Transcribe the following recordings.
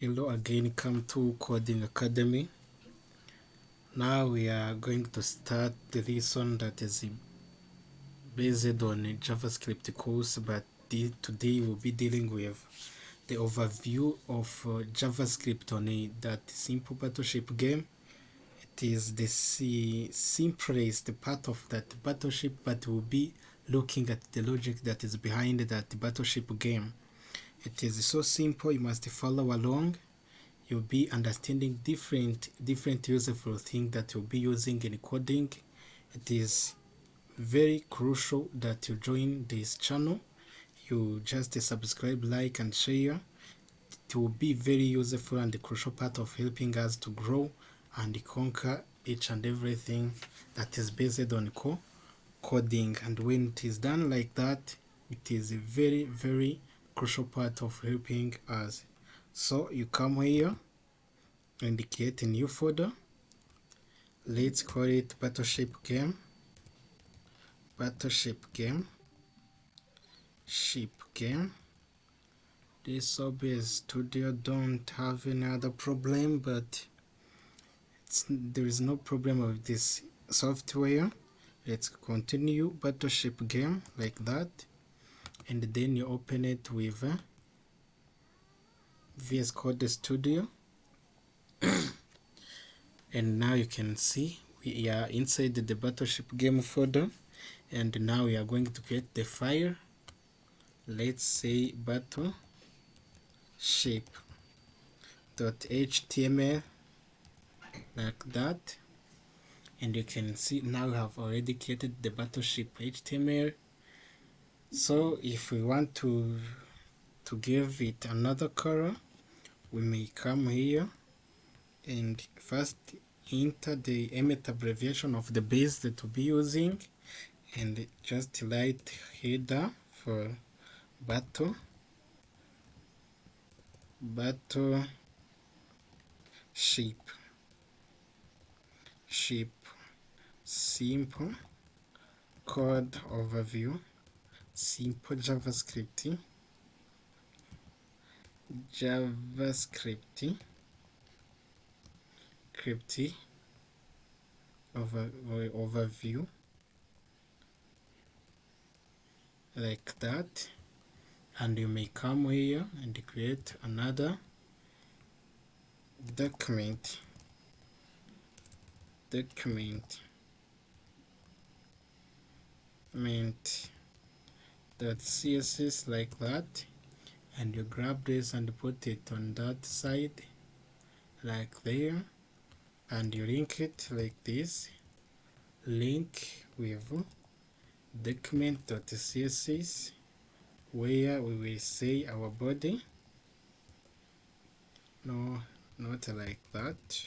Hello again, come to Coding Academy. Now we are going to start the lesson that is based on a JavaScript course, but today we'll be dealing with the overview of JavaScript on that simple Battleship game. It is the simplest part of that Battleship, but we'll be looking at the logic that is behind that Battleship game. It is so simple, you must follow along. You'll be understanding different useful things that you'll be using in coding. It is very crucial that you join this channel. You just subscribe, like and share. It will be very useful and the crucial part of helping us to grow and conquer each and everything that is based on coding. And when it is done like that, it is a very crucial part of helping us. So you come here and create a new folder. Let's call it Battleship game. Ship game. This OBS Studio don't have any other problem, but there is no problem with this software. Let's continue Battleship game like that, and then you open it with VS Code Studio. And now you can see we are inside the Battleship game folder, and now we are going to create the file. Let's say battleship.html like that, and you can see now we have already created the Battleship HTML. So if we want to give it another color, we may come here and first enter the emit abbreviation of the base that we'll be using, and just write header for battleship simple code overview, simple JavaScript overview like that. And you may come here and create another document .css like that, and you grab this and put it on that side like there, and you link it like this, link with document.css, where we will say our body. No, not like that,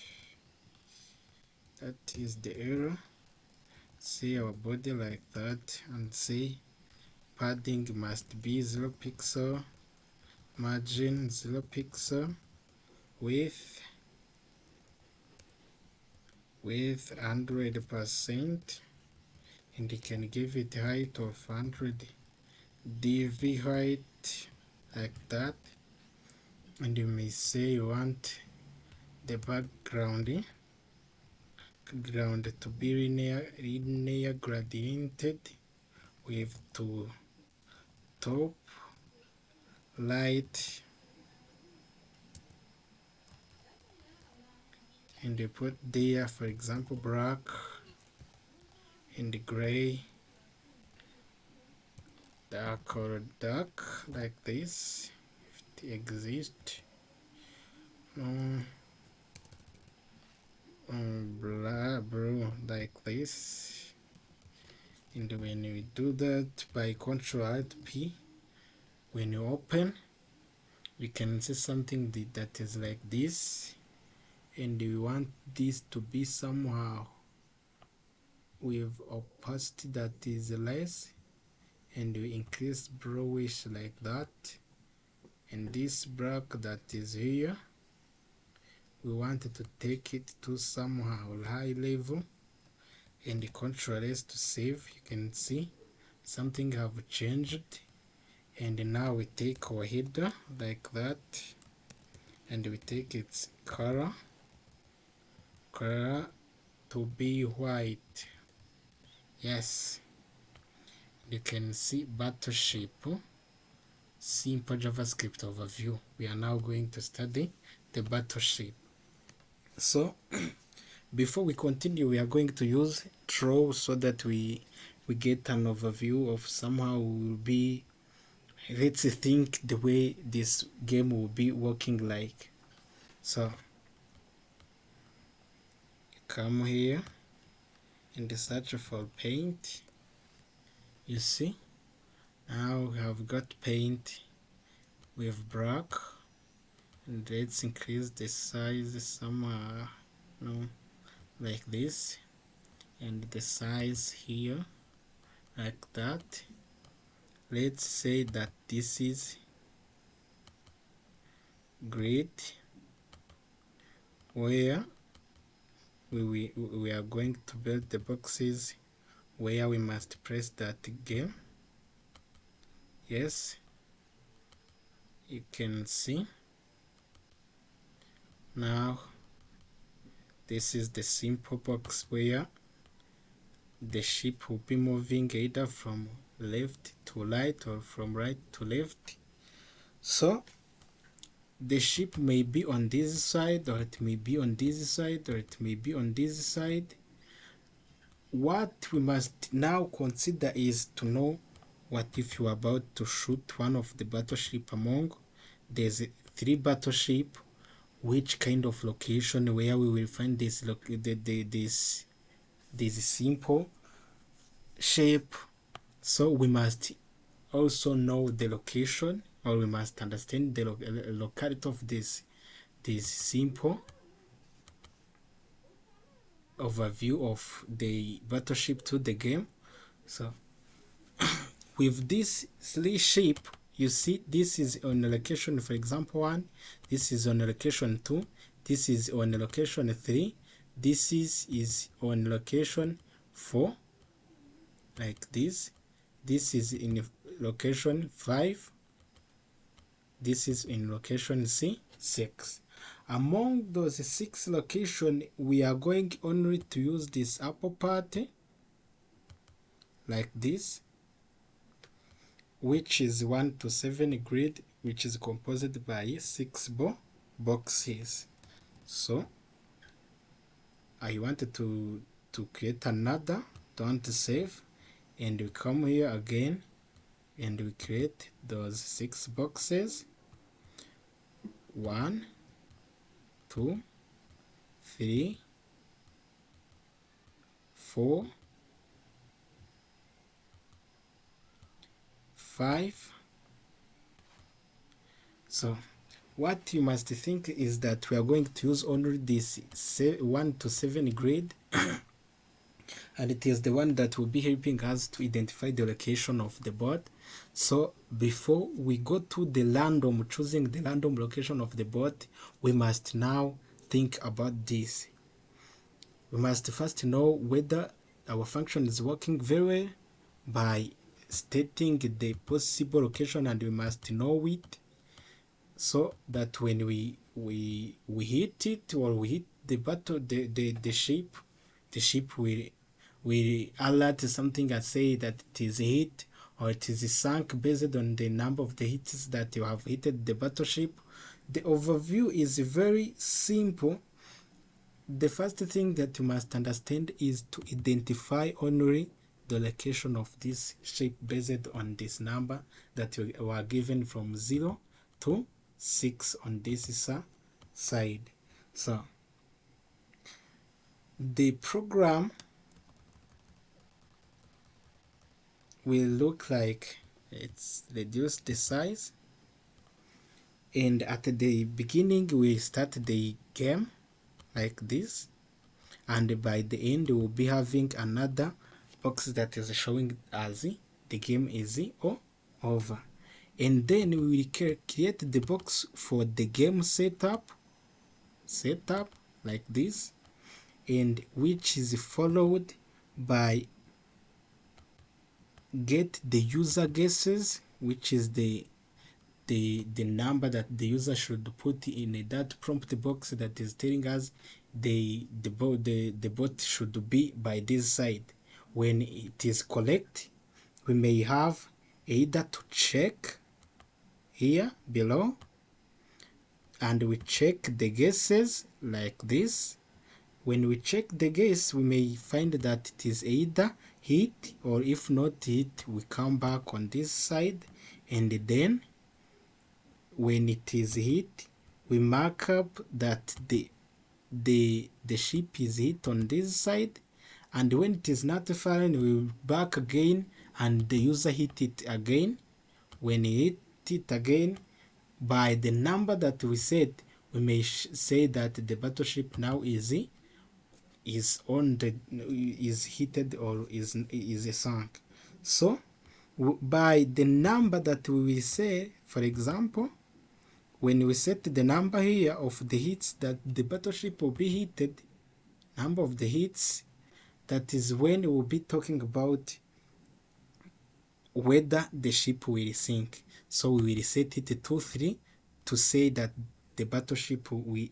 that is the error. Say our body like that, and say padding must be 0 pixel, margin 0 pixel, width 100%, and you can give it height of 100 dv height like that. And you may say you want the background to be linear gradiented with to top light, and you put there, for example, black and gray, dark or dark like this if it exists. Blue like this. And when you do that by Ctrl+Alt+P, when you open, you can see something that is like this, and you want this to be somehow with opacity that is less, and you increase bluish like that. And this black that is here, we want to take it to somehow high level, and the Ctrl+S to save. You can see something have changed, and now we take our header like that, and we take its color to be white. Yes, you can see Battleship, simple JavaScript overview. We are now going to study the Battleship. So before we continue, we are going to use draw so that we get an overview of somehow will be, let's think the way this game will be working like. So come here and search for paint. You see, now we have got paint with black, and let's increase the size some no, like this, and the size here like that. Let's say that this is grid, where we are going to build the boxes where we must press that game. Yes, you can see now this is the simple box where the ship will be moving either from left to right or from right to left. So the ship may be on this side, or it may be on this side, or it may be on this side. What we must now consider is to know what if you are about to shoot one of the battleship among there's 3 battleship, which kind of location where we will find this this simple shape. So we must also know the location, or we must understand the locality of this simple overview of the battleship to the game. So with this 3 shape, you see this is on location, for example 1, this is on location 2, this is on location 3, this is on location 4, like this is in location 5, this is in location 6. Among those 6 locations, we are going only to use this upper part like this, which is 1 to 7 grid, which is composed by 6 boxes. So I wanted to create another, don't save, and we come here again and we create those 6 boxes. 1, 2, 3, 4, 5. So what you must think is that we are going to use only this 1 to 7 grid and it is the one that will be helping us to identify the location of the board. So before we go to the random, choosing the random location of the board, we must now think about this. We must first know whether our function is working very well by stating the possible location, and we must know it, so that when we hit it, or we hit the ship will alert something and say that it is hit or it is sunk based on the number of the hits that you have hit the battleship. The overview is very simple. The first thing that you must understand is to identify only the location of this ship based on this number that you were given from 0 to 6 on this side. So the program will look like, it's reduce the size, and at the beginning we start the game like this, and by the end we'll be having another box that is showing as the game is over. And then we will create the box for the game setup like this, and which is followed by get the user guesses, which is the the number that the user should put in that prompt box that is telling us the bot should be by this side. When it is correct, we may have either to check here below, and we check the guesses like this. When we check the guess, we may find that it is either hit, or if not hit, we come back on this side, and then when it is hit, we mark up that the ship is hit on this side, and when it is not found, we back again and the user hit it again. When he hit it again, by the number that we set, we may say that the battleship now is on the is heated or is sunk. So by the number that we will say, for example, when we set the number here of the hits that the battleship will be heated, number of the hits, that is when we will be talking about whether the ship will sink. So we will set it to 3 to say that the battleship will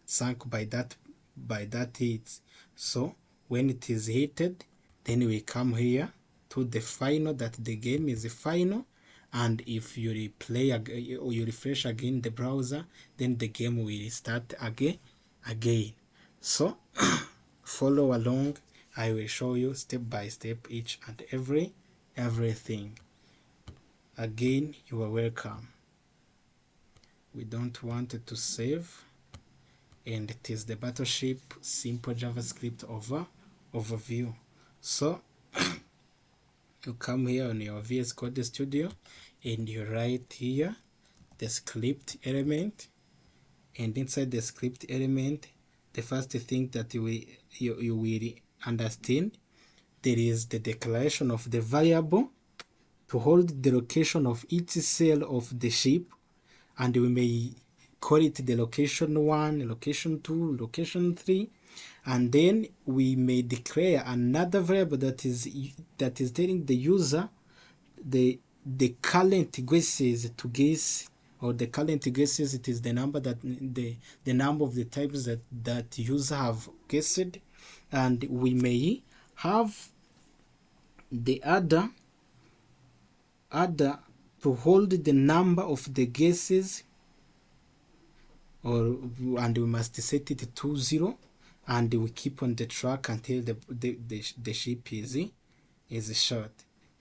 sunk by that hit. So when it is heated, then we come here to the final, that the game is final, and if you replay or you refresh again the browser, then the game will start again. So follow along, I will show you step by step each and everything. Again, you are welcome. We don't want it to save, and it is the Battleship simple JavaScript overview. So you come here on your VS Code Studio and you write here the script element, and inside the script element, the first thing that you will understand, there is the declaration of the variable to hold the location of each cell of the ship, and we may call it the location 1, location 2, location 3, and then we may declare another variable that is telling the user the current guesses to guess, or the current guesses, it is the number that the number of the types that user have guessed, and we may have the other to hold the number of the guesses, and we must set it to 0, and we keep on the track until the ship is shot.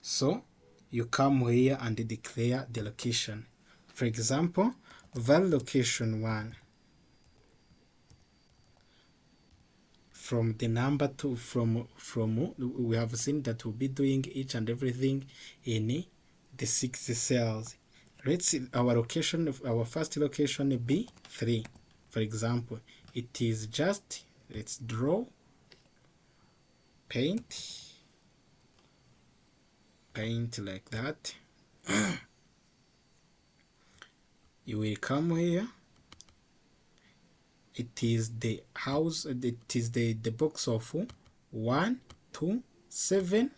So you come here and declare the location. For example, var location 1, from the number to from we have seen that we'll be doing each and everything in the 6 cells. Let's see our location, our first location be 3. For example, it is just, let's draw, paint like that. You will come here, it is the house, it is the box of 1 2 7,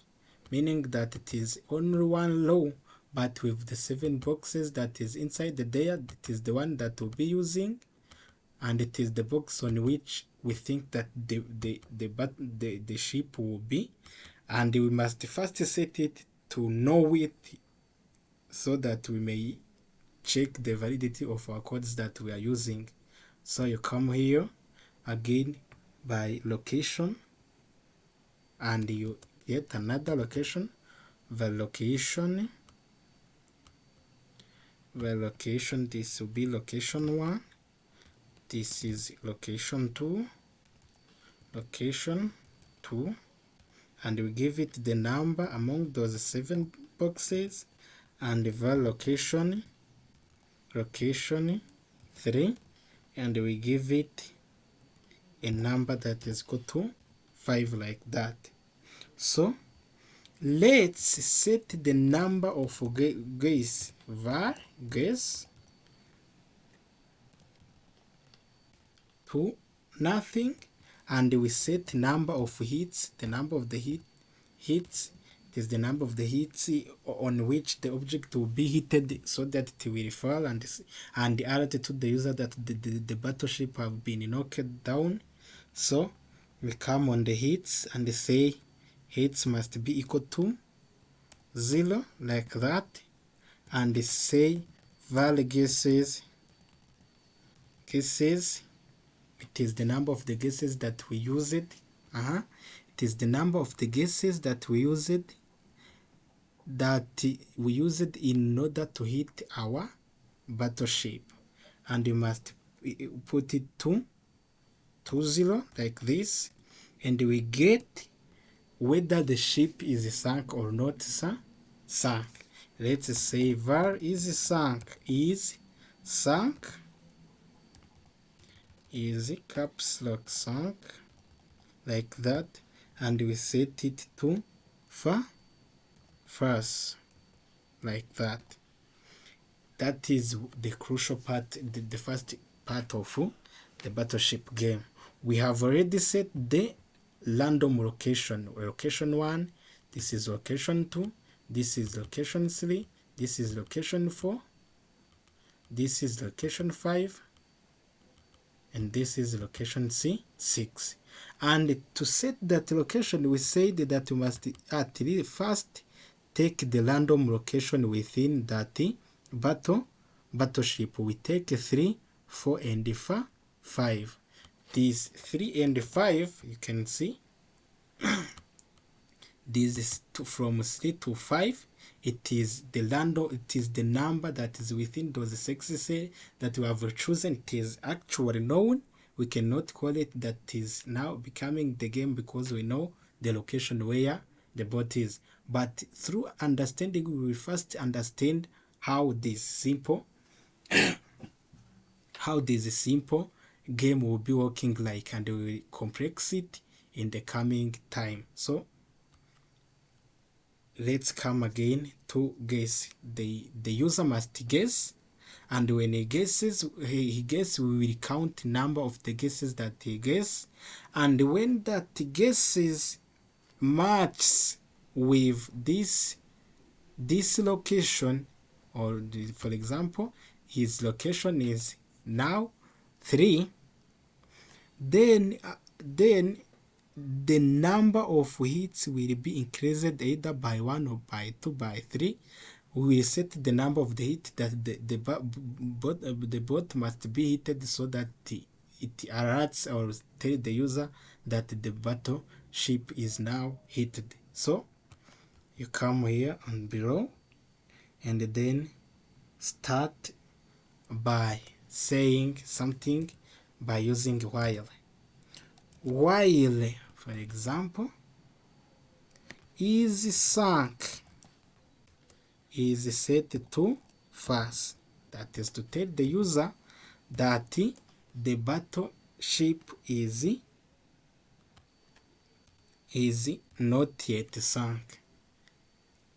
meaning that it is only one row, but with the 7 boxes that is inside there, it is the one that we'll be using, and it is the box on which we think that the ship will be, and we must first set it to know it, so that we may check the validity of our codes that we are using. So you come here again by location, and you get another location, the location, this will be location 1, this is location 2, and we give it the number among those 7 boxes, and the location 3, and we give it a number that is equal to 5, like that. So let's set the number of guess, var guess to nothing, and we set number of hits, the number of the hits It is the number of the hits on which the object will be hitted so that it will fall, and the alert to the user that the battleship have been knocked down. So we come on the hits and say hits must be equal to 0, like that, and say val guesses, it is the number of the guesses that we used. It is the number of the guesses that we used in order to hit our battleship, and you must put it to 20 like this, and we get whether the ship is sunk or not sunk. Let's say var is sunk, is caps lock sunk, like that, and we set it to false, like that. That is the crucial part, the first part of the battleship game. We have already set the random location 1, this is location 2, this is location 3, this is location 4, this is location 5, and this is location 6. And to set that location, we said that we must at least first take the random location within that battleship. We take 3, 4, and 5. These 3 and 5, you can see this is from 3 to 5. It is the random, it is the number that is within those 6 that we have chosen. It is actually known. We cannot call it that is now becoming the game because we know the location where the bot is. But through understanding, we will first understand how this simple game will be working like, and we will complex it in the coming time. So let's come again to guess. The user must guess, and when he guesses, we will count number of the guesses that he guess, and when that guesses matches with this location, or for example his location is now 3, then the number of hits will be increased either by 1 or by 2 by 3. We will set the number of the hit that the bot must be hitted so that it alerts or tell the user that the battleship is now hit. So you come here on below and then start by saying something by using while, for example, is sunk is set to false. That is to tell the user that the battleship is not yet sunk.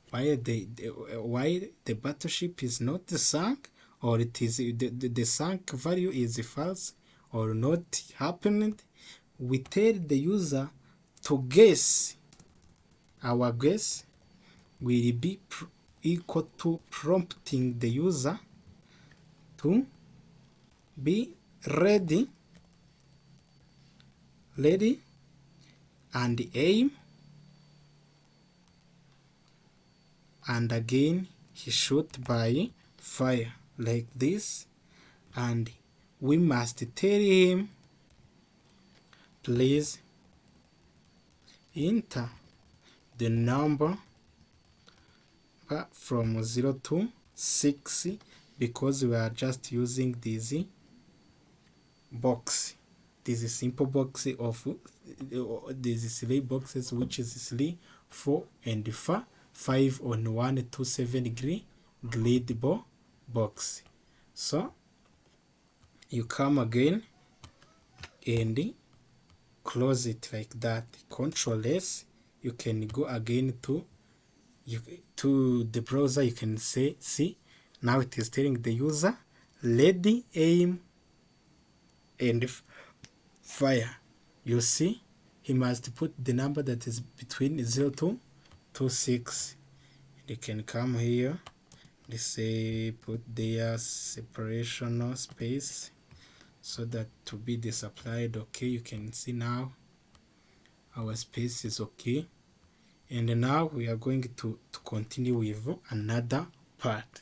While the battleship is not sunk, or it is the sunk value is false or not happened, we tell the user to guess. Our guess will be equal to prompting the user to be ready and aim, and again he shoot by fire, like this, and we must tell him please enter the number from 0 to 6, because we are just using this box, this simple box of these 3 boxes, which is 3, 4, and 5 on 127 grid box. So you come again and close it like that. Control S. You can go again to the browser. You can say, see, now it is telling the user ready, aim, and fire. You see, he must put the number that is between 0 to 26. You can come here, let's say put there separational space so that to be disapplied. Okay, you can see now our space is okay. And now we are going to continue with another part.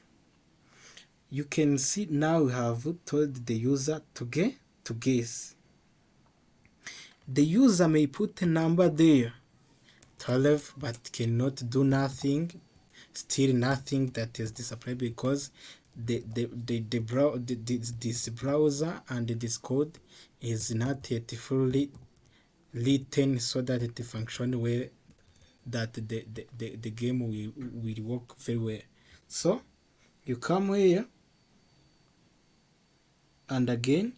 You can see now we have told the user to guess. The user may put a number there, 12, but cannot do nothing, still nothing that is displayed, because this browser and this code is not yet fully written so that it function well, that the game will work very well. So you come here, and again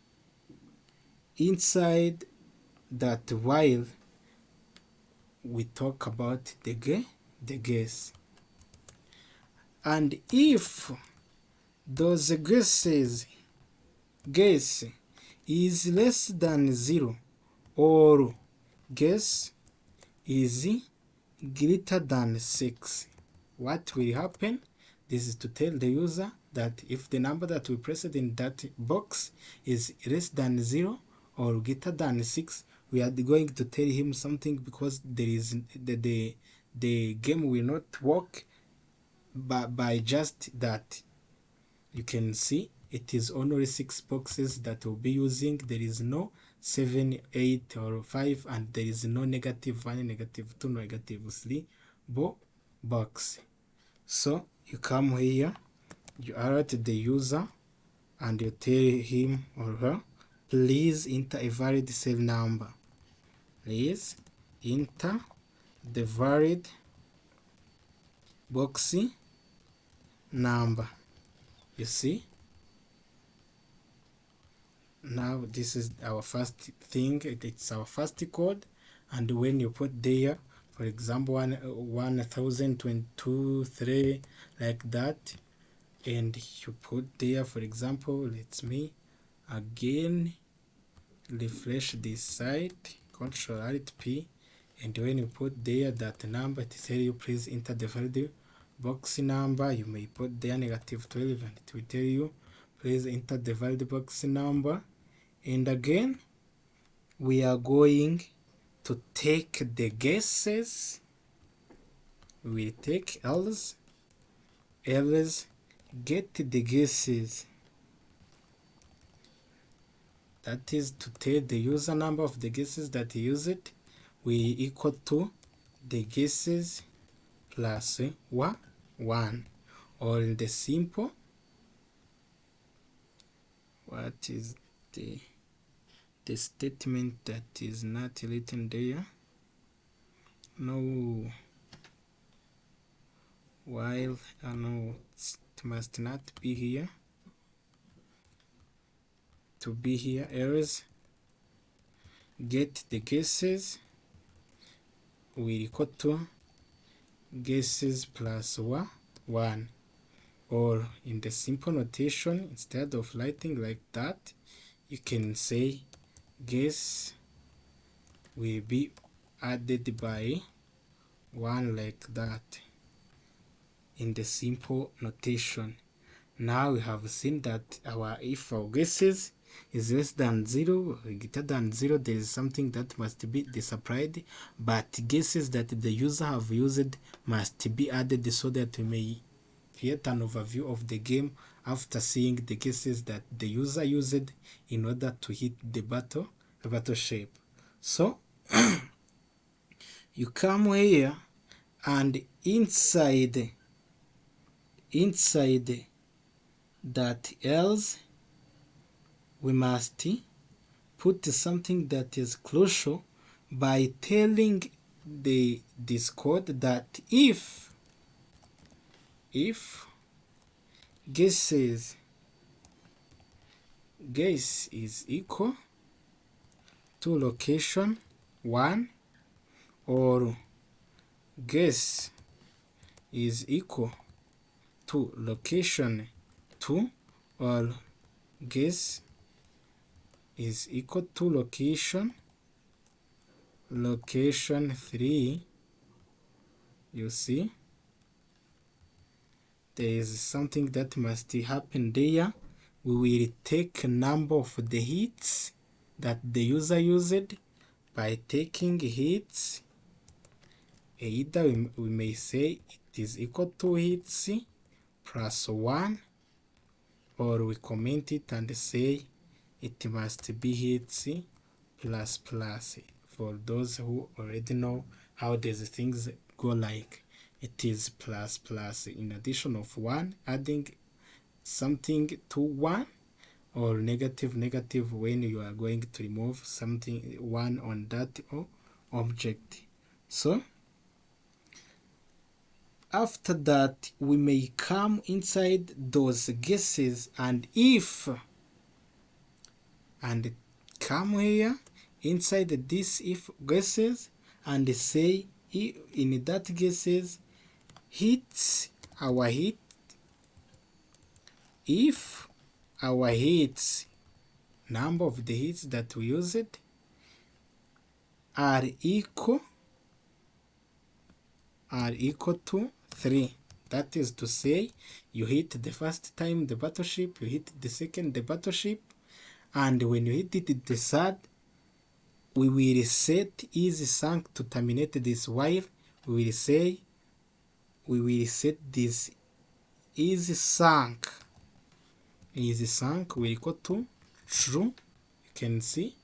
inside that, while we talk about the guess, and if those guess is less than 0 or guess is greater than 6, what will happen? This is to tell the user that if the number that we pressed in that box is less than 0 or greater than 6, we are going to tell him something, because there is the game will not work by just that. You can see it is only 6 boxes that will be using. There is no 7, 8 or 5, and there is no -1, -2, -3 box. So you come here, you alert the user, and you tell him or her, please enter a valid cell number. Please enter the valid box number. You see, now this is our first thing, it's our first code. And when you put there, for example, 1023, like that, and you put there, for example, let me again refresh this site, Ctrl+Alt+P, and when you put there that number, it tell you please enter the valid box number. You may put there -12, and it will tell you please enter the valid box number. And again we are going to take the guesses. We take else get the guesses, that is to tell the user number of the guesses that he used, we equal to the guesses plus 1, or in the simple, what is the statement that is not written there? No, while no, it must not be here, to be here, else get the guesses, we equal to guesses plus 1, or in the simple notation, instead of writing like that, you can say guess will be added by 1, like that, in the simple notation. Now we have seen that if our guesses is less than 0 or greater than 0, there is something that must be displayed, but guesses that the user have used must be added so that we may create an overview of the game after seeing the guesses that the user used in order to hit the battleship. So you come here, and inside that else we must put something that is crucial by telling this code that if guess is equal to location 1, or guess is equal to location 2, or guess is equal to location 3, You see, there is something that must happen there. We will take a number of the hits that the user used by taking hits. Either we may say it is equal to hits plus 1, or we comment it and say it must be hits plus plus. For those who already know how these things go, like it is plus plus in addition of 1, adding something to 1, or negative negative when you are going to remove something 1 on that object. So after that, we may come inside those guesses and come here inside this if guesses and say in that guesses hits our hit, if our hits, number of the hits that we used, are equal to 3. That is to say, you hit the first time the battleship, you hit the second the battleship, and when you hit it the third, we will set is sunk to terminate this while. We will set this is sunk will equal to true, you can see,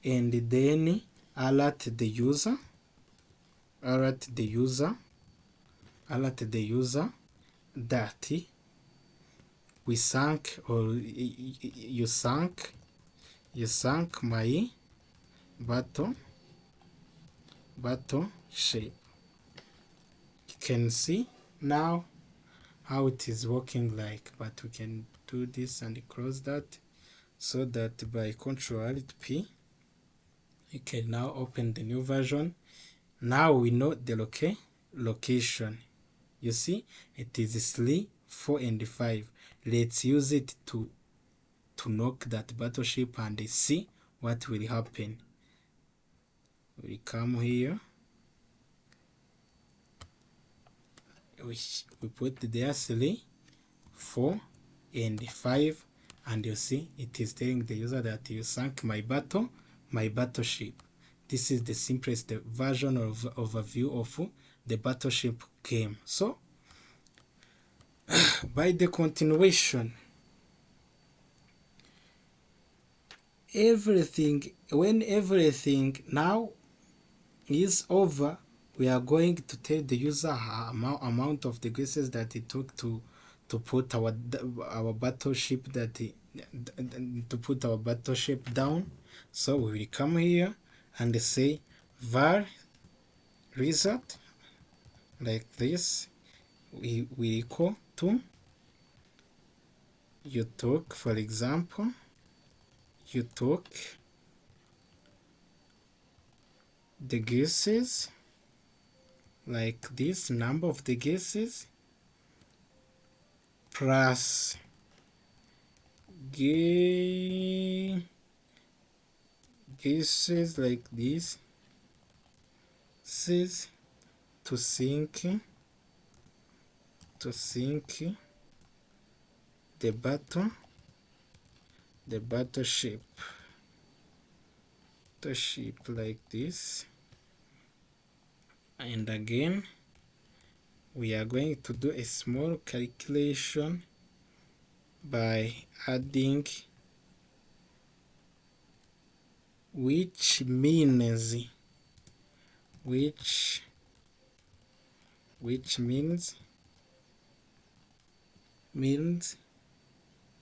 and then alert the user that we sunk, or you sunk my battleship. You can see now how it is working like, but we can do this and close that, so that by Ctrl+Alt+P you can now open the new version. Now we know the location. You see, it is 3, 4, and 5. Let's use it to knock that battleship and see what will happen. We come here, we put there 3, 4, and 5, and you see it is telling the user that you sunk my battleship. This is the simplest version of overview of the battleship game. So by the continuation, when everything now is over, we are going to tell the user amount of the guesses that it took to put our battleship down. So we will come here and say var result, like this, we equal to you took, for example, you took the guesses like this, number of the guesses plus guesses like this, says to sink the battleship like this. And again we are going to do a small calculation by adding which means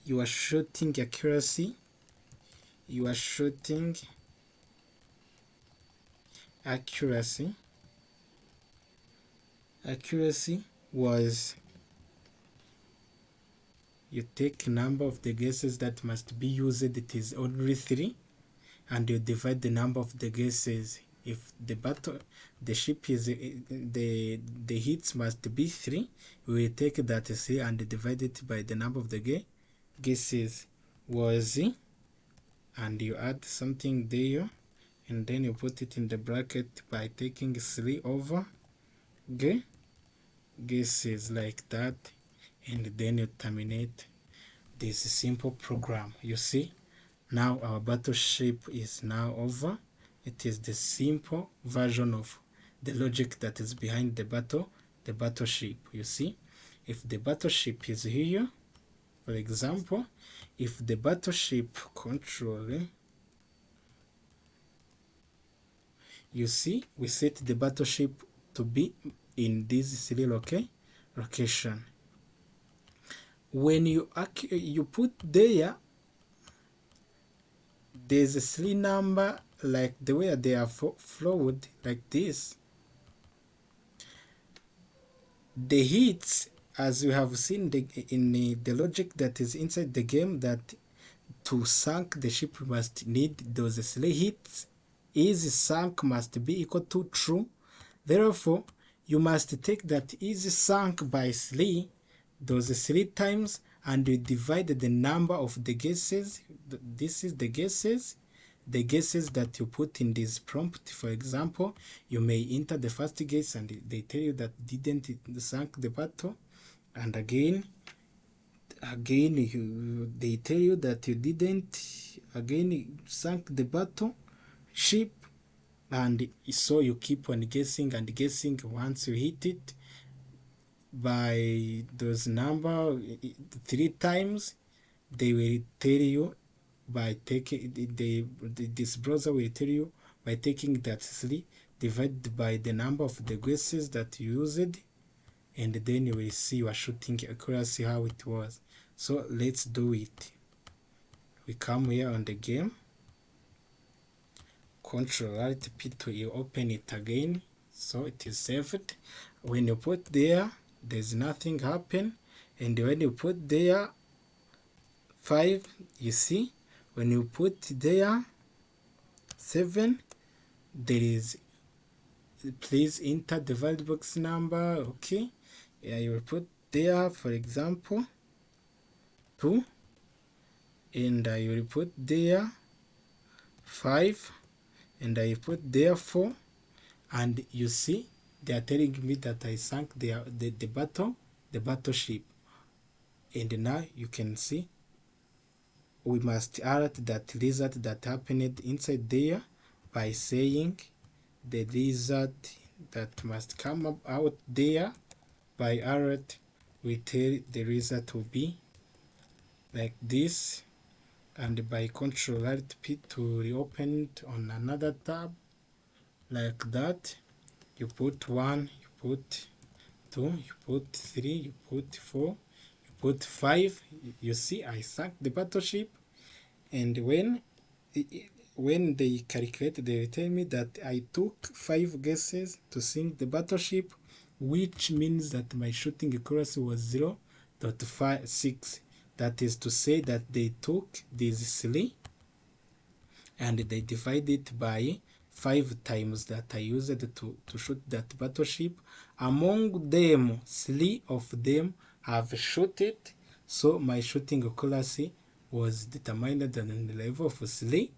you are shooting accuracy, accuracy was, you take number of the guesses that must be used, it is only 3, and you divide the number of the guesses. If the ship is the hits must be 3, we will take that 3 and divide it by the number of the guesses was, and you add something there, and then you put it in the bracket by taking 3 over guesses like that, and then you terminate this simple program. You see, now our battleship is now over. It is the simple version of the logic that is behind the battleship. You see, if the battleship is here, for example, if the battleship control, you see, we set the battleship to be in this 3 location. When you put there's a 3 number, like the way they are flowed like this. The hits, as you have seen in the logic that is inside the game, that to sink the ship must need those 3 hits, is sunk must be equal to true. Therefore, you must take that is sunk by 3, those 3 times, and you divide the number of the guesses. This is the guesses that you put in this prompt. For example, you may enter the first guess and they tell you that didn't sink the battle, and again they tell you that you didn't sink the battle ship, and so you keep on guessing and guessing. Once you hit it by those number 3 times, they will tell you by taking this browser will tell you by taking that 3 divided by the number of the guesses that you used, and then you will see your shooting accuracy how it was. So let's do it. We come here on the game, Ctrl+Alt+P to open it again, so it is saved. When you put there's nothing happen, and when you put there 5, you see, when you put there 7, there is, please enter the valid box number. Okay, yeah, you will put there, for example, 2, and I will put there 5, and I put there 4, and you see they are telling me that I sank the battleship. And now you can see we must alert that result that happened inside there by saying the result that must come out there by alert. We tell the result will be like this, and by Ctrl+Alt+P to reopen it on another tab like that. You put 1, you put 2, you put 3, you put 4, you put 5. You see, I sank the battleship, and when they calculate, they tell me that I took 5 guesses to sink the battleship, which means that my shooting accuracy was 0.56. That is to say that they took these 3 and they divide it by 5 times that I used to shoot that battleship. Among them, 3 of them have shot it, so my shooting accuracy was determined at the level of 3,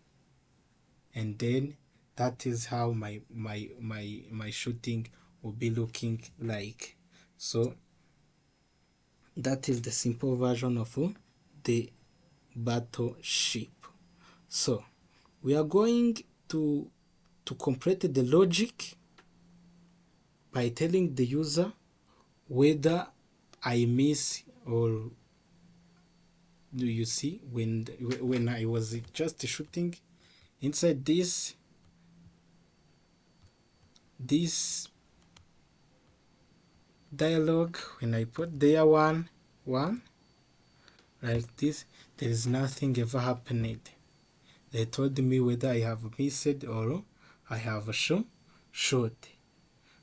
and then that is how my shooting will be looking like. So that is the simple version of the battleship. So we are going to complete the logic by telling the user whether I miss or do you see when I was just shooting inside this dialog, when I put there 1 like this, there is nothing ever happened. They told me whether I have missed or I have shot.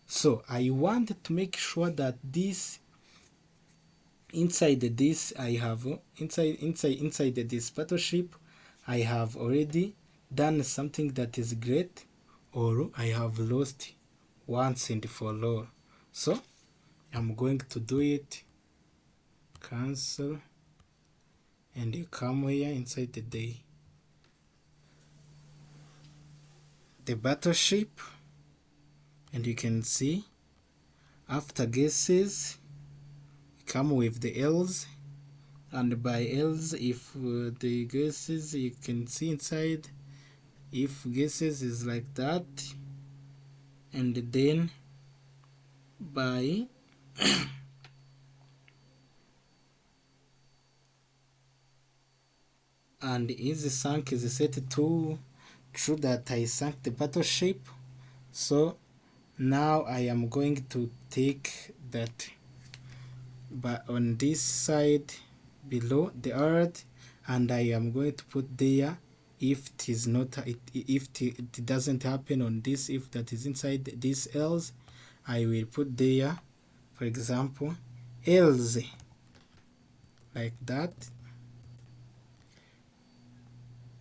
So I want to make sure that this inside this I have inside this battleship I have already done something that is great, or I have lost once and for all. So I'm going to do it. Cancel, and you come here inside the battleship, and you can see After guesses come with the else, and by else, if the guesses you can see inside, if guesses is like that, and then by and is sunk is set to true, that I sunk the battleship. So now I am going to take that, but on this side below the earth, and I am going to put there, if it is not, it doesn't happen on this, if that is inside this else, I will put there, for example, else, like that.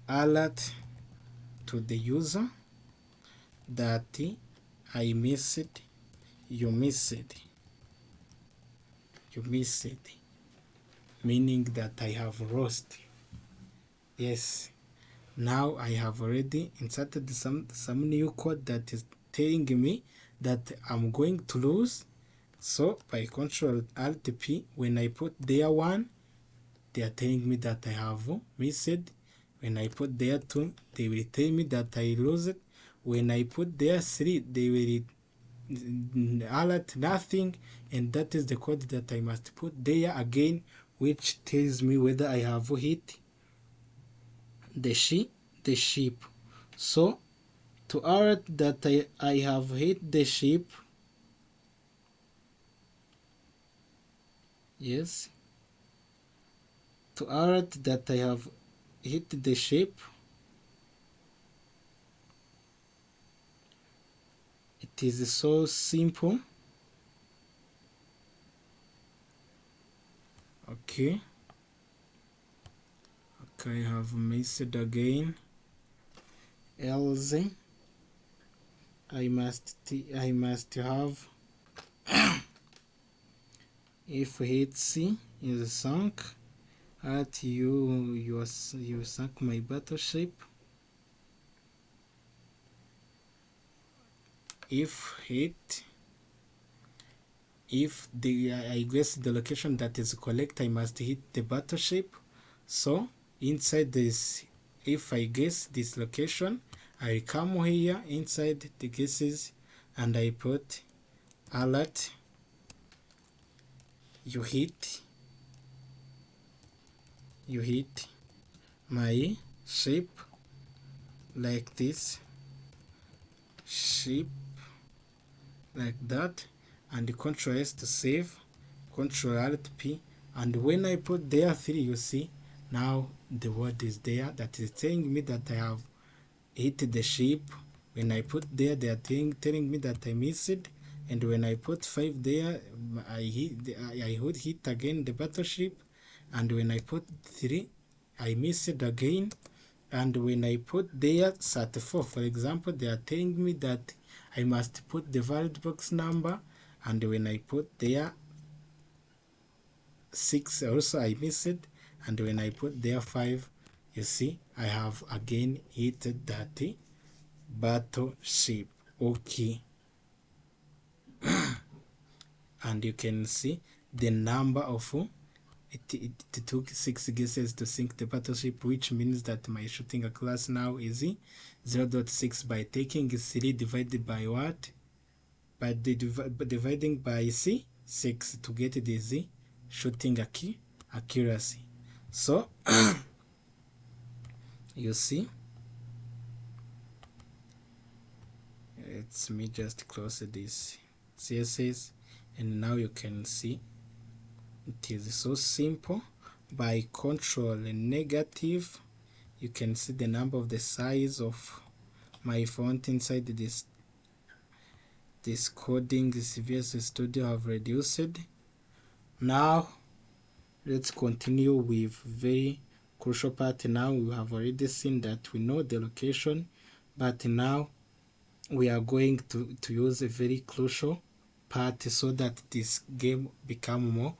Alert to the user that I missed, you missed, you missed, meaning that I have lost. Yes, now I have already inserted some new code that is telling me that I'm going to lose. So by Control Alt P, when I put there 1, they are telling me that I have missed. When I put there 2, they will tell me that I lose it. When I put there 3, they will alert nothing, and that is the code that I must put there again, which tells me whether I have hit the ship. So to alert that I have hit the ship, yes, to alert that I have hit the ship, it is so simple. Okay, I have missed again, else I must have if hits is sunk at you sunk my battleship. If hit, if the I guess the location that is correct, I must hit the battleship. So inside this, if I guess this location, I come here inside the guesses and I put alert, you hit my ship, like this, ship, like that, and Control S to save, Control Alt P, and when I put there 3, you see now the word is there that is telling me that I have hit the ship. When I put there, they are telling me that I missed it, and when I put 5 there, I would hit again the battleship, and when I put 3, I missed it again, and when I put there 34, for example, they are telling me that I must put the valid box number, and when I put there 6, also I missed it, and when I put there 5, you see I have again hit that battleship. Okay, and you can see the number of it took 6 guesses to sink the battleship, which means that my shooting class now is 0.6 by taking 3 divided by what? By dividing by 6 to get the shooting accuracy. So you see, let me just close this CSS, and now you can see it is so simple. By Control negative, you can see the number of the size of my font inside this coding CVS Studio have reduced. Now let's continue with very crucial part. Now we have already seen that we know the location, but now we are going to use a very crucial part so that this game become more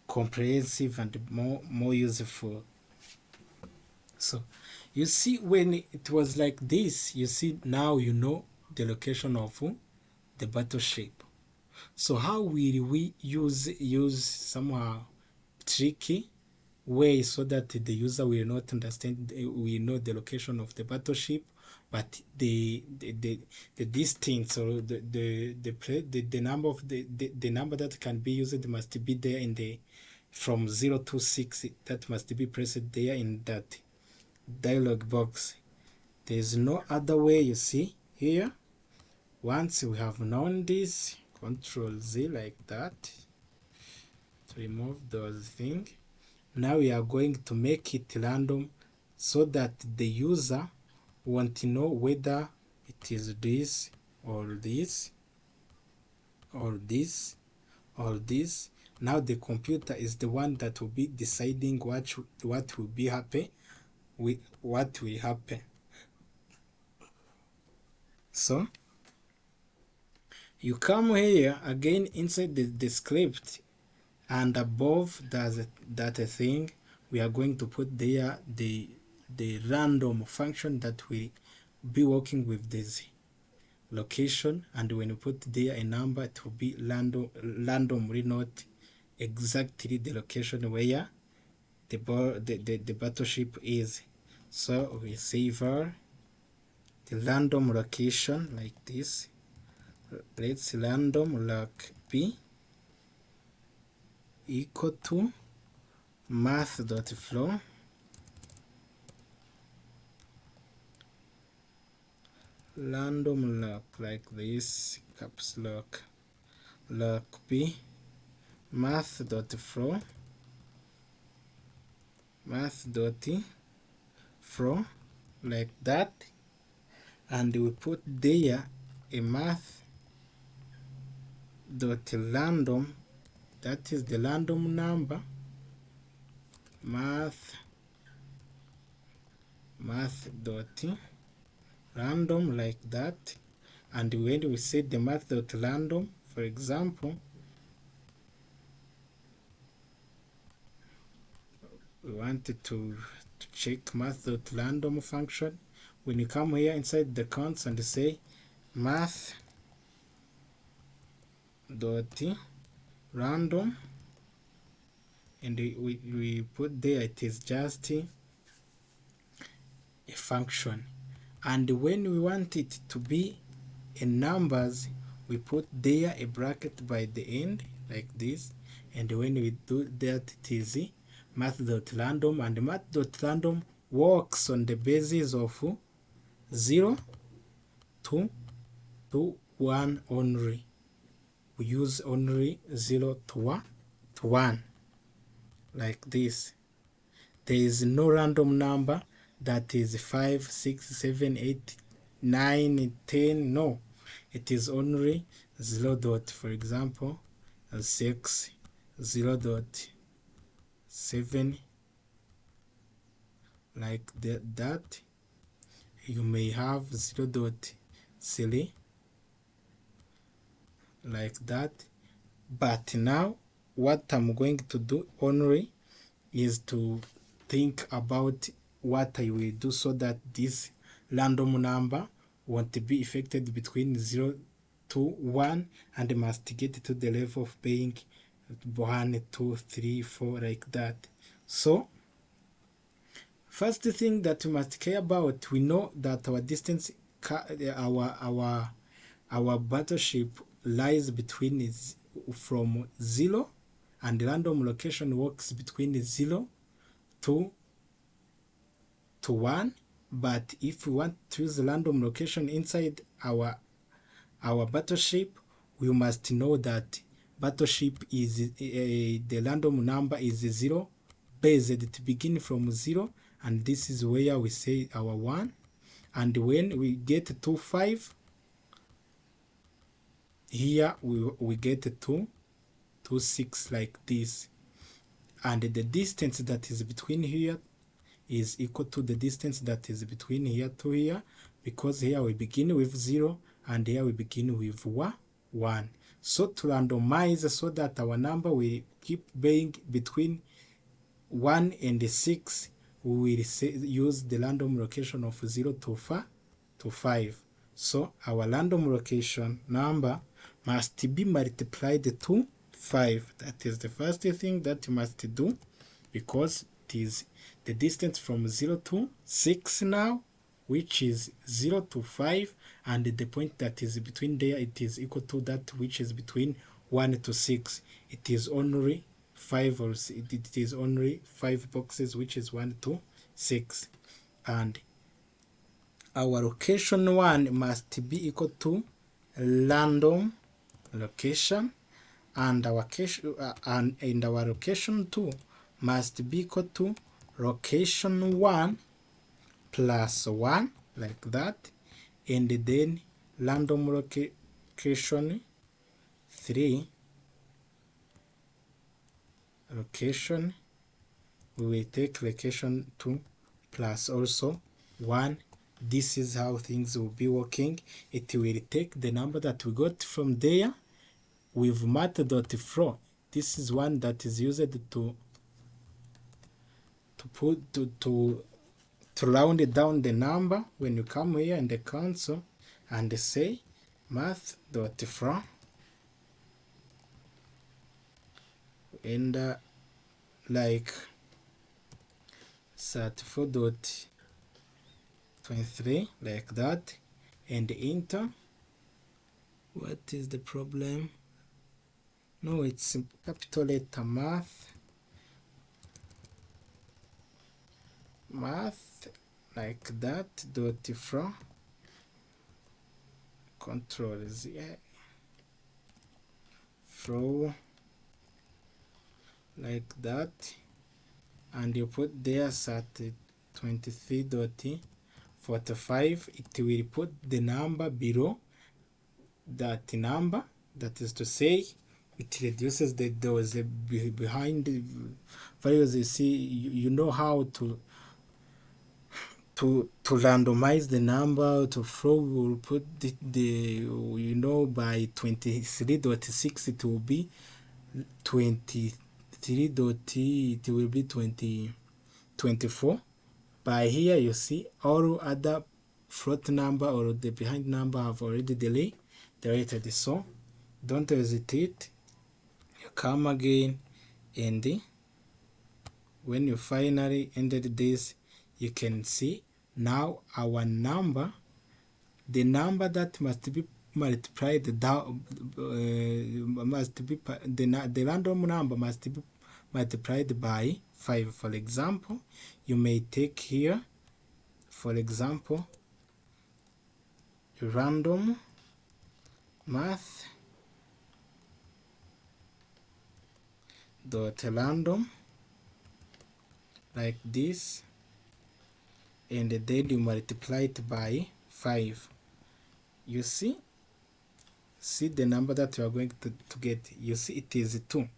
comprehensive and more useful. So you see, when it was like this, you see now you know the location of the battleship. So how will we use somehow tricky way so that the user will not understand, will know the location of the battleship, but the distance or the number of the number that can be used must be there in the from 0 to 6, that must be pressed there in that dialog box. There is no other way. You see here, once we have known this, Control Z like that to remove those things. Now we are going to make it random so that the user won't know whether it is this or this or this or this. Now the computer is the one that will be deciding what will be happy with what will happen. So you come here again inside the script, and above that thing we are going to put there the random function that will be working with this location, and when you put there a number, it will be randomly, not exactly the location where the battleship is. So we save the random location like this. Let's random loc p equal to math.flow random loc like this, caps lock loc p math.flow like that, and we put there a math.random, that is the random number, math.random like that. And when we set the math.random, for example, we wanted to check math.random function, when you come here inside the counts and say math.random, and we put there it is just a function, and when we want it to be in numbers, we put there a bracket by the end like this, and when we do that, it is math.random, and math.random works on the basis of 0 to 1 only. We use only 0 to 1 like this. There is no random number that is 5, 6, 7, 8, 9, 10. No, it is only 0 dot, for example 6, 0 dot 7 like that. You may have 0 dot 3 like that. But now what I'm going to do only is to think about what I will do so that this random number won't be affected between 0 to 1 and must get to the level of being 1, 2, 3, 4 like that. So first thing that we must care about, we know that our distance, our battleship lies between from 0, and random location works between 0 to 1. But if we want to use random location inside our battleship, we must know that battleship is the random number is 0, based to begin from 0, and this is where we say our 1. And when we get to 5, here we get to 6 like this, and the distance that is between here is equal to the distance that is between here to here, because here we begin with 0 and here we begin with 1. So to randomize so that our number will keep being between 1 and 6, we will use the random location of 0 to 5. So our random location number must be multiplied to 5. That is the first thing that you must do, because it is the distance from 0 to 6 now, which is 0 to 5, and the point that is between there, it is equal to that which is between 1 to 6. It is only 5, or it is only 5 boxes, which is 1 to 6. And our location 1 must be equal to random location, and our location 2 must be equal to location 1 plus 1, like that. And then random location 3, location, we will take location 2 plus also 1. This is how things will be working. It will take the number that we got from there with math.flow. This is one that is used to round it down the number. When you come here in the console and say math.flow and like 34.23, like that, and enter. What is the problem? No, it's capital letter math like that dot flow, control Z, flow like that, and you put there at 23.45. it will put the number below that number. That is to say, it reduces those behind the values. You see, you know how to randomize the number to flow. Will put the by 23.6 it will be 23. It will be 24. By here you see all other float number or the behind number have already deleted. So don't hesitate, you come again, and when you finally ended this, you can see now our number, the number that must be multiplied down, must be the random number must be multiplied by 5. For example, you may take here, for example, random math dot random like this, and then you multiply it by 5. You see the number that you are going to get. You see it is 2.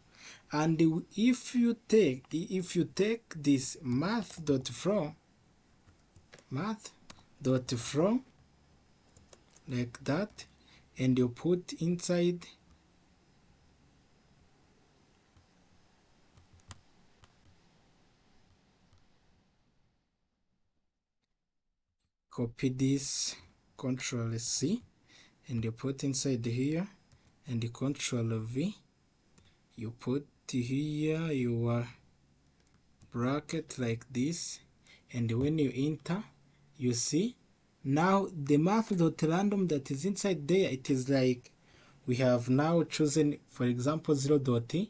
And if you take this math.flow like that, and you put inside copy this, control C, and you put inside here, and the control V, you put here your bracket like this, and when you enter, you see now the math.random that is inside there, it is like we have now chosen, for example, 0.2.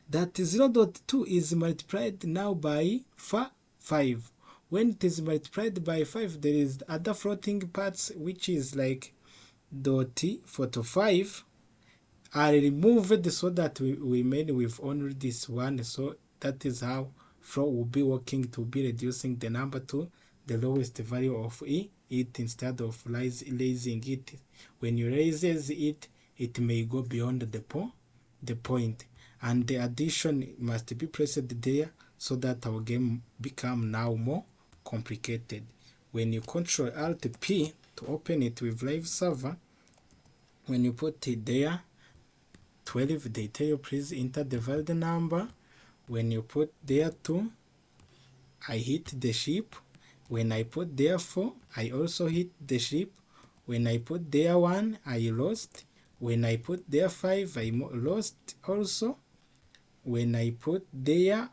That 0.2 is multiplied now by 5. When it is multiplied by 5, there is other floating parts, which is like .45 are removed, so that we made with only this one. So that is how flow will be working, to be reducing the number to the lowest value of it instead of raising it. When you raise it, it may go beyond the point, and the addition must be pressed there, so that our game become now more complicated. When you control Alt P to open it with live server, when you put it there 12, they tell you please enter the valid number. When you put there 2, I hit the ship. When I put there 4, I also hit the ship. When I put there 1, I lost. When I put there 5, I lost also. When I put there,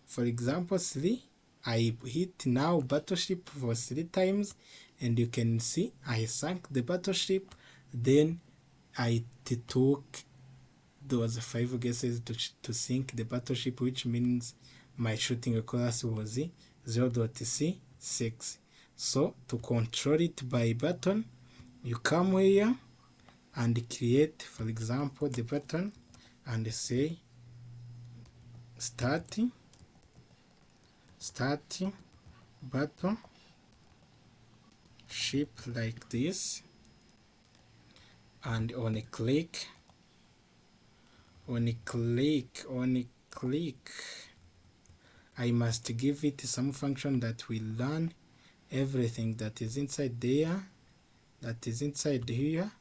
for example, 3, I hit now Battleship for 3 times, and you can see I sank the Battleship. Then I took those 5 guesses to sink the Battleship, which means my shooting accuracy was 0.6. So to control it by button, you come here and create, for example, the button and say start button ship like this, and on a click I must give it some function that will learn everything that is inside there, that is inside here,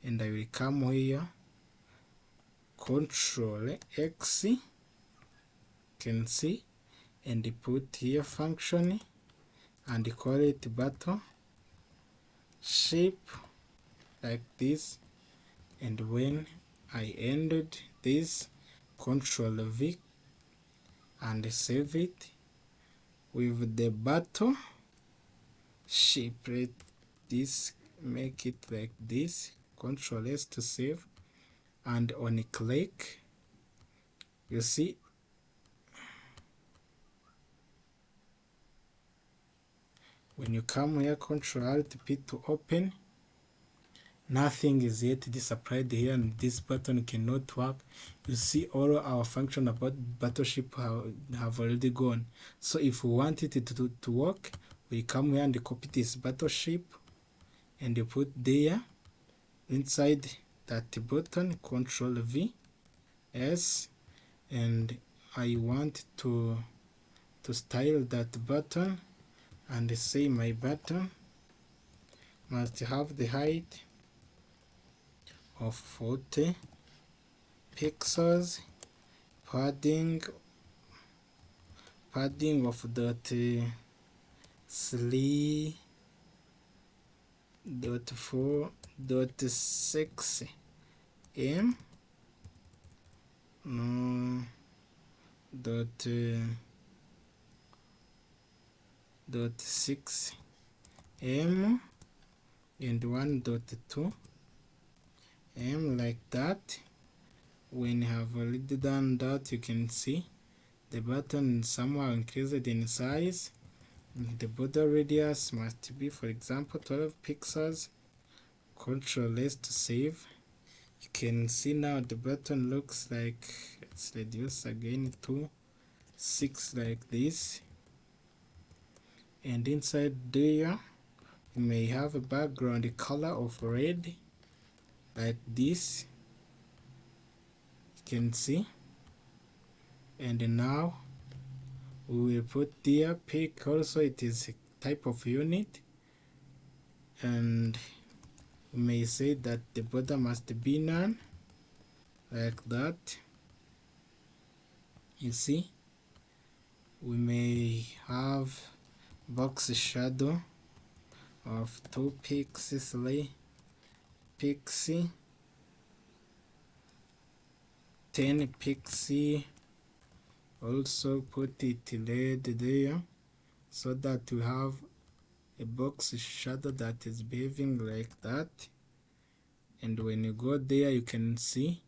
and I will come here, Control X, can see, and put here function and call it button shape like this. And when I ended this, Control V and save it with the button shape. This, make it like this, Control S to save, and on a click, you see when you come here, Control Alt P to open, nothing is yet displayed here, and this button cannot work. You see all our function about Battleship have already gone. So if we want it to work, we come here and copy this Battleship and you put there inside that button, Control V S, and I want to style that button and say my button must have the height of 40 pixels, padding of .3.4.6 m, .6 m, and 1.2 m, like that. When you have already done that, you can see the button somehow increased in size. The border radius must be, for example, 12 pixels. Control S to save. You can see now the button looks like, let's reduce again to 6 like this, and inside there you may have a background color of red like this, you can see. And now we will put there pick also, it is a type of unit, and we may say that the border must be none, like that. You see, we may have box shadow of 2 pixels, 10 pixels. Also put it red there so that we have a box shadow that is behaving like that. And when you go there, you can see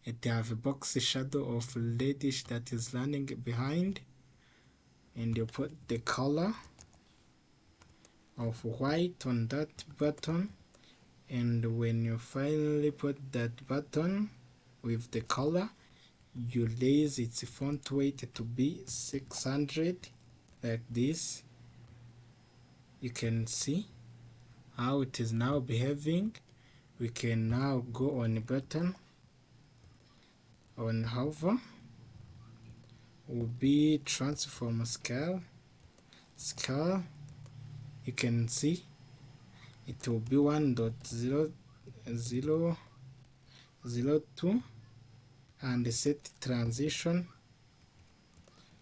it have a box shadow of reddish that is running behind, and you put the color of white on that button. And when you finally put that button with the color, you raise its font weight to be 600 like this. You can see how it is now behaving. We can now go on button, on hover will be transform scale. You can see it will be 1.0002, and set transition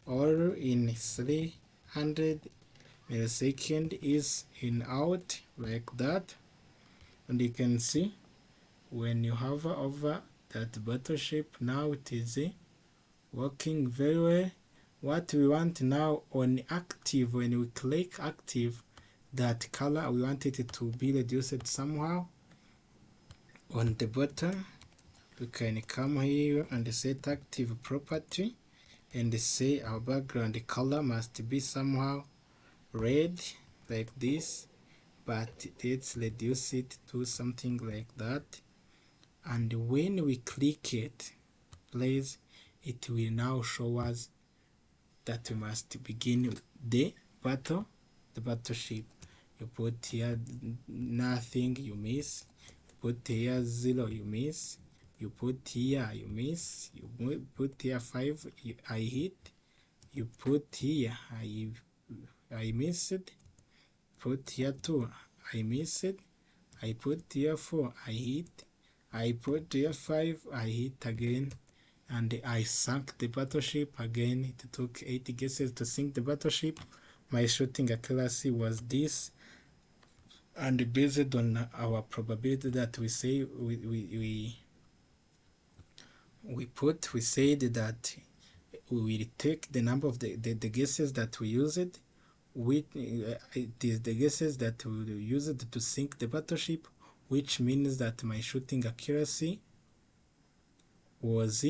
or in 300 millisecond is in out like that. and you can see when you hover over that battleship, now it is working very well. What we want now on active, when we click active, that color we want it to be reduced somehow. On the bottom we can come here and set active property and say our background color must be somehow red like this, but let's reduce it to something like that. And when we click it, please, it will now show us that we must begin the battleship. You put here nothing, you miss. You put here 0, you miss. You put here, you miss. You put here 5, I hit. You put here, I missed. Put here 2, I missed. I put here 4, I hit. I put here 5, I hit again. And I sunk the battleship again. It took 80 guesses to sink the battleship. My shooting accuracy was this, and based on our probability that we say we said that we will take the number of the guesses that we used. It is the guesses that we used to sink the battleship, which means that my shooting accuracy was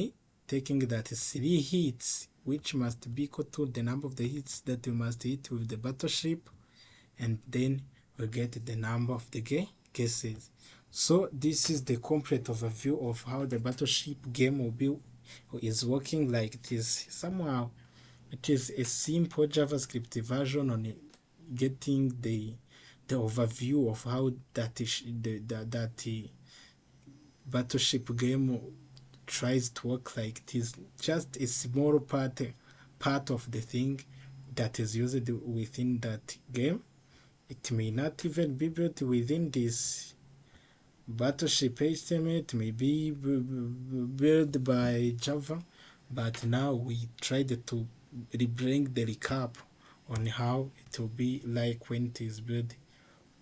taking that 3 hits, which must be equal to the number of the hits that we must hit with the battleship, and then we get the number of the guesses. So this is the complete overview of how the battleship game is working. Like it is somehow, it is a simple JavaScript version on getting the overview of how that battleship game tries to work. Like it is just a small part of the thing that is used within that game. It may not even be built within this Battleship HTML, it may be built by Java, but now we tried to bring the recap on how it will be like when it is built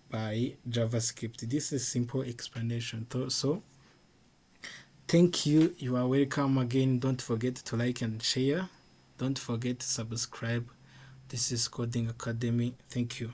by JavaScript. This is simple explanation. So thank you. You are welcome again. Don't forget to like and share. Don't forget to subscribe. This is Coding Academy. Thank you.